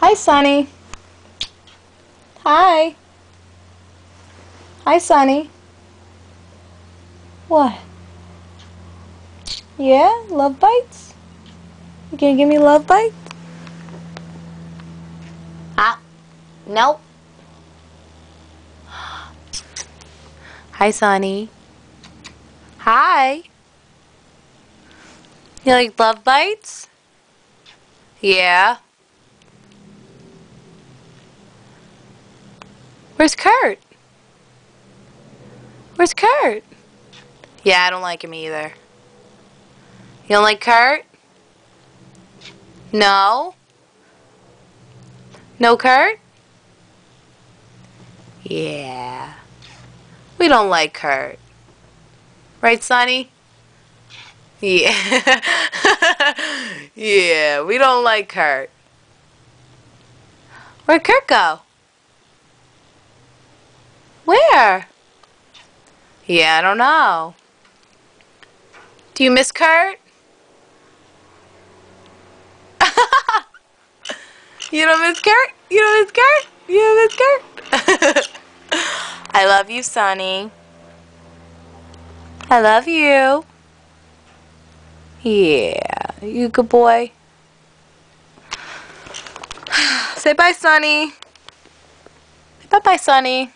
Hi, Sonny. Hi. Hi, Sonny. What? Yeah? Love bites? You gonna give me love bites? Ah. Nope. Hi, Sonny. Hi. You like love bites? Yeah. Where's Kurt? Where's Kurt? Yeah, I don't like him either. You don't like Kurt? No? No Kurt? Yeah. We don't like Kurt. Right, Sonny? Yeah. Yeah, we don't like Kurt. Where'd Kurt go? Where? Yeah, I don't know. Do you miss Kurt? You don't miss Kurt? You don't miss Kurt? You don't miss Kurt? I love you, Sonny. I love you. Yeah, you a good boy. Say bye, Sonny. Say bye-bye, Sonny.